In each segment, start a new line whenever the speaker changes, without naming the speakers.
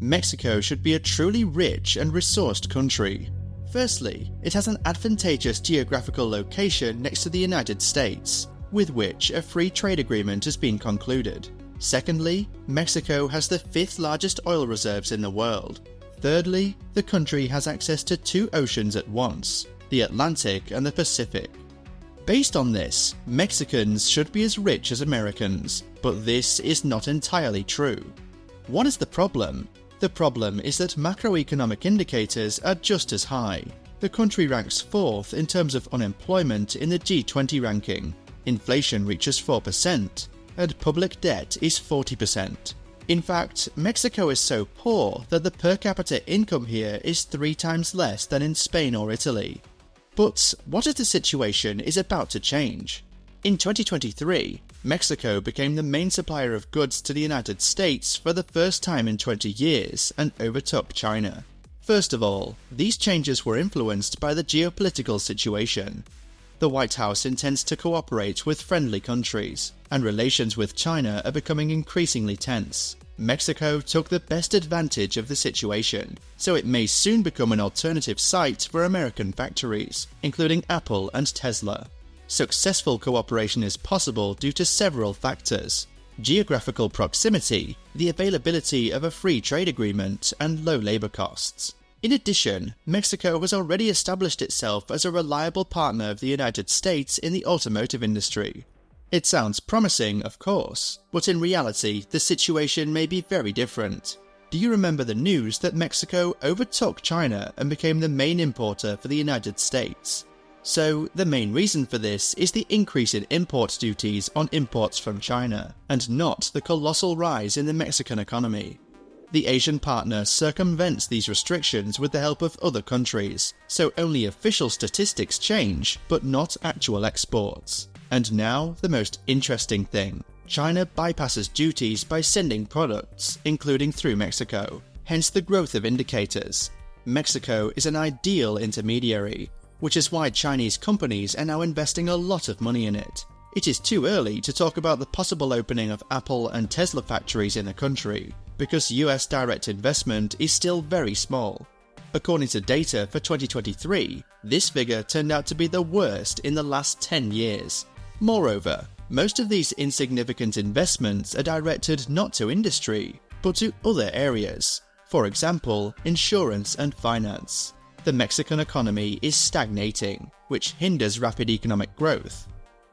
Mexico should be a truly rich and resourced country. Firstly, it has an advantageous geographical location next to the United States, with which a free trade agreement has been concluded. Secondly, Mexico has the 5th largest oil reserves in the world. Thirdly, the country has access to 2 oceans at once, the Atlantic and the Pacific. Based on this, Mexicans should be as rich as Americans, but this is not entirely true. What is the problem? The problem is that macroeconomic indicators are just as high. The country ranks 4th in terms of unemployment in the G20 ranking, inflation reaches 4%, and public debt is 40%. In fact, Mexico is so poor that the per capita income here is 3 times less than in Spain or Italy. But what if the situation is about to change? In 2023, Mexico became the main supplier of goods to the United States for the first time in 20 years and overtook China. First of all, these changes were influenced by the geopolitical situation. The White House intends to cooperate with friendly countries, and relations with China are becoming increasingly tense. Mexico took the best advantage of the situation, so it may soon become an alternative site for American factories, including Apple and Tesla. Successful cooperation is possible due to several factors: geographical proximity, the availability of a free trade agreement, and low labor costs. In addition, Mexico has already established itself as a reliable partner of the United States in the automotive industry. It sounds promising, of course, but in reality, the situation may be very different. Do you remember the news that Mexico overtook China and became the main importer for the United States? So, the main reason for this is the increase in import duties on imports from China, and not the colossal rise in the Mexican economy. The Asian partner circumvents these restrictions with the help of other countries, so only official statistics change, but not actual exports. And now, the most interesting thing. China bypasses duties by sending products, including through Mexico, hence the growth of indicators. Mexico is an ideal intermediary, which is why Chinese companies are now investing a lot of money in it. It is too early to talk about the possible opening of Apple and Tesla factories in the country, because US direct investment is still very small. According to data for 2023, this figure turned out to be the worst in the last 10 years. Moreover, most of these insignificant investments are directed not to industry, but to other areas, for example, insurance and finance. The Mexican economy is stagnating, which hinders rapid economic growth.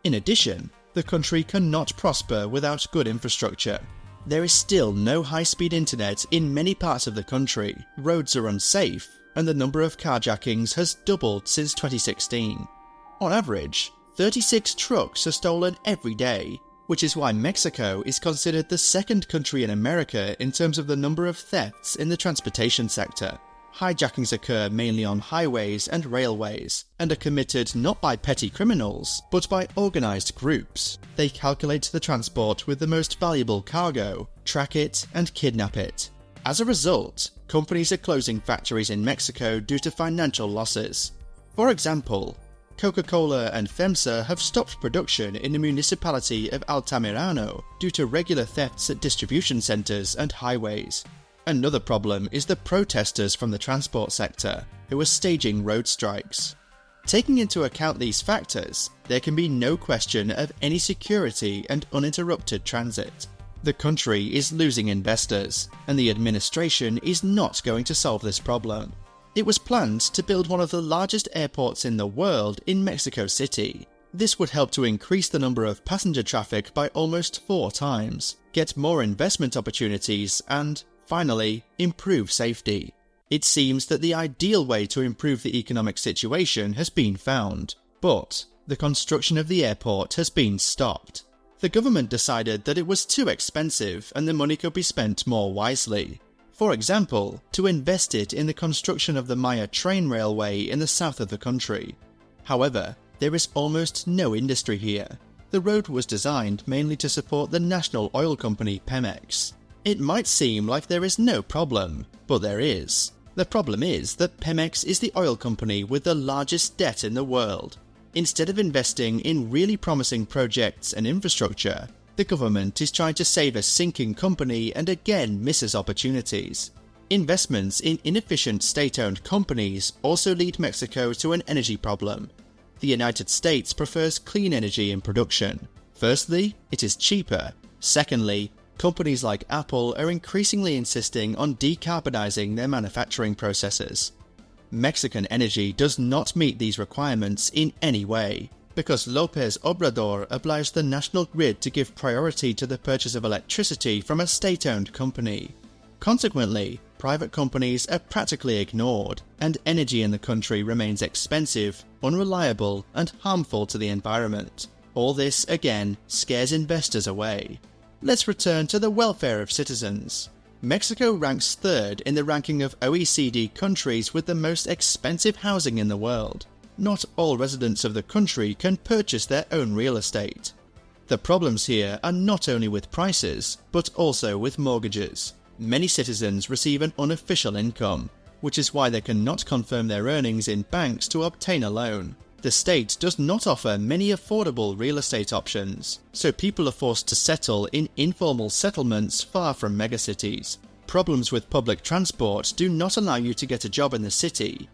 In addition, the country cannot prosper without good infrastructure. There is still no high-speed internet in many parts of the country, roads are unsafe, and the number of carjackings has doubled since 2016. On average, 36 trucks are stolen every day, which is why Mexico is considered the second country in America in terms of the number of thefts in the transportation sector. Hijackings occur mainly on highways and railways, and are committed not by petty criminals, but by organized groups. They calculate the transport with the most valuable cargo, track it, and kidnap it. As a result, companies are closing factories in Mexico due to financial losses. For example, Coca-Cola and FEMSA have stopped production in the municipality of Altamirano due to regular thefts at distribution centers and highways. Another problem is the protesters from the transport sector, who are staging road strikes. Taking into account these factors, there can be no question of any security and uninterrupted transit. The country is losing investors, and the administration is not going to solve this problem. It was planned to build one of the largest airports in the world in Mexico City. This would help to increase the number of passenger traffic by almost 4 times, get more investment opportunities, and, finally, improve safety. It seems that the ideal way to improve the economic situation has been found, but the construction of the airport has been stopped. The government decided that it was too expensive and the money could be spent more wisely. For example, to invest it in the construction of the Maya train railway in the south of the country. However, there is almost no industry here. The road was designed mainly to support the national oil company Pemex. It might seem like there is no problem, but there is. The problem is that Pemex is the oil company with the largest debt in the world. Instead of investing in really promising projects and infrastructure, the government is trying to save a sinking company and again misses opportunities. Investments in inefficient state-owned companies also lead Mexico to an energy problem. The United States prefers clean energy in production. Firstly, it is cheaper. Secondly, companies like Apple are increasingly insisting on decarbonizing their manufacturing processes. Mexican energy does not meet these requirements in any way, because López Obrador obliged the national grid to give priority to the purchase of electricity from a state-owned company. Consequently, private companies are practically ignored, and energy in the country remains expensive, unreliable, and harmful to the environment. All this, again, scares investors away. Let's return to the welfare of citizens. Mexico ranks third in the ranking of OECD countries with the most expensive housing in the world. Not all residents of the country can purchase their own real estate. The problems here are not only with prices, but also with mortgages. Many citizens receive an unofficial income, which is why they cannot confirm their earnings in banks to obtain a loan. The state does not offer many affordable real estate options, so people are forced to settle in informal settlements far from megacities. Problems with public transport do not allow you to get a job in the city.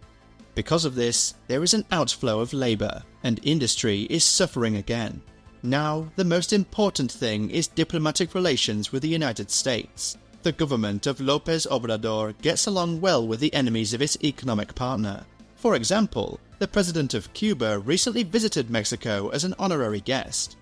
Because of this, there is an outflow of labour, and industry is suffering again. Now, the most important thing is diplomatic relations with the United States. The government of López Obrador gets along well with the enemies of its economic partner. For example, the president of Cuba recently visited Mexico as an honorary guest.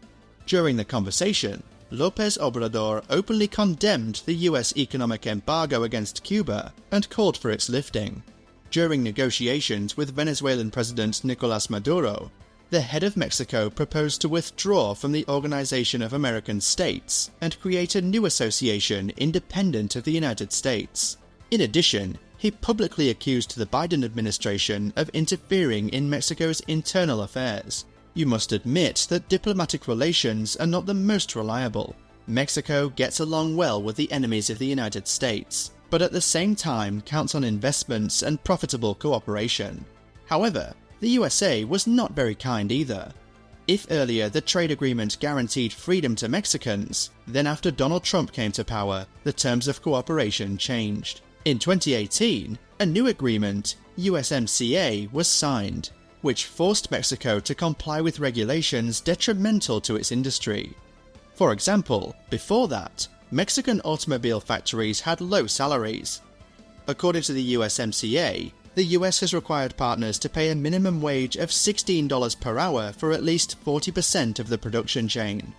During the conversation, López Obrador openly condemned the US economic embargo against Cuba and called for its lifting. During negotiations with Venezuelan President Nicolás Maduro, the head of Mexico proposed to withdraw from the Organization of American States and create a new association independent of the United States. In addition, he publicly accused the Biden administration of interfering in Mexico's internal affairs. You must admit that diplomatic relations are not the most reliable. Mexico gets along well with the enemies of the United States, but at the same time counts on investments and profitable cooperation. However, the USA was not very kind either. If earlier the trade agreement guaranteed freedom to Mexicans, then after Donald Trump came to power, the terms of cooperation changed. In 2018, a new agreement, USMCA, was signed, which forced Mexico to comply with regulations detrimental to its industry. For example, before that, Mexican automobile factories had low salaries. According to the USMCA, the US has required partners to pay a minimum wage of $16 per hour for at least 40% of the production chain.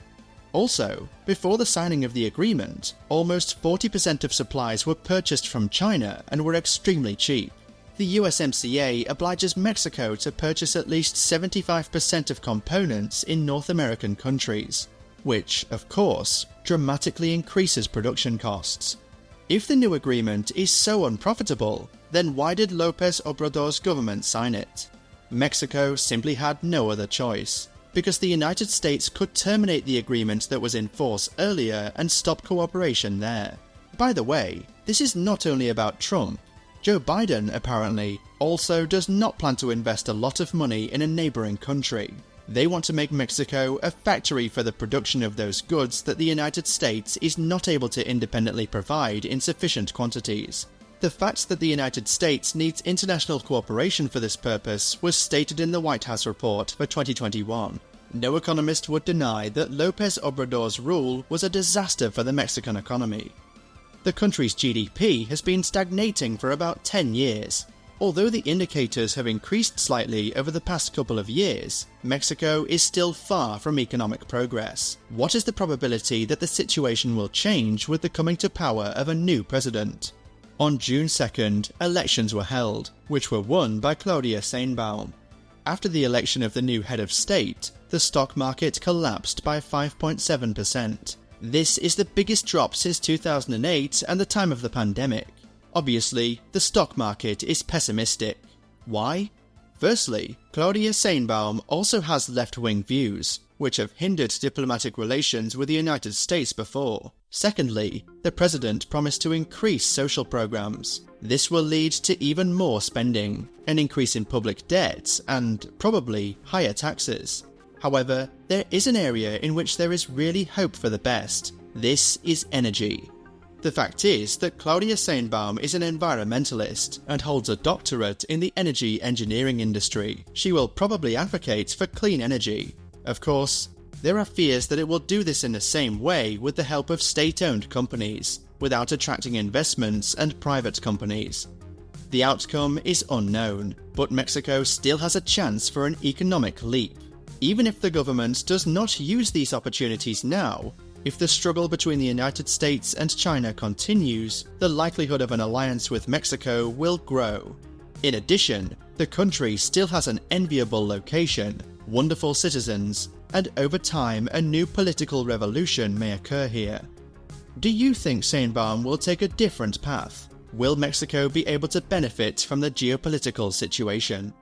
Also, before the signing of the agreement, almost 40% of supplies were purchased from China and were extremely cheap. The USMCA obliges Mexico to purchase at least 75% of components in North American countries, which, of course, dramatically increases production costs. If the new agreement is so unprofitable, then why did López Obrador's government sign it? Mexico simply had no other choice, because the United States could terminate the agreement that was in force earlier and stop cooperation there. By the way, this is not only about Trump. Joe Biden, apparently, also does not plan to invest a lot of money in a neighbouring country. They want to make Mexico a factory for the production of those goods that the United States is not able to independently provide in sufficient quantities. The fact that the United States needs international cooperation for this purpose was stated in the White House report for 2021. No economist would deny that López Obrador's rule was a disaster for the Mexican economy. The country's GDP has been stagnating for about 10 years. Although the indicators have increased slightly over the past couple of years, Mexico is still far from economic progress. What is the probability that the situation will change with the coming to power of a new president? On June 2nd, elections were held, which were won by Claudia Sheinbaum. After the election of the new head of state, the stock market collapsed by 5.7%. This is the biggest drop since 2008 and the time of the pandemic. Obviously, the stock market is pessimistic. Why? Firstly, Claudia Sheinbaum also has left-wing views, which have hindered diplomatic relations with the United States before. Secondly, the president promised to increase social programs. This will lead to even more spending, an increase in public debt, and probably higher taxes. However, there is an area in which there is really hope for the best. This is energy. The fact is that Claudia Sainbaum is an environmentalist and holds a doctorate in the energy engineering industry. She will probably advocate for clean energy. Of course, there are fears that it will do this in the same way with the help of state-owned companies, without attracting investments and private companies. The outcome is unknown, but Mexico still has a chance for an economic leap. Even if the government does not use these opportunities now, if the struggle between the United States and China continues, the likelihood of an alliance with Mexico will grow. In addition, the country still has an enviable location, wonderful citizens, and over time a new political revolution may occur here. Do you think Sainbaum will take a different path? Will Mexico be able to benefit from the geopolitical situation?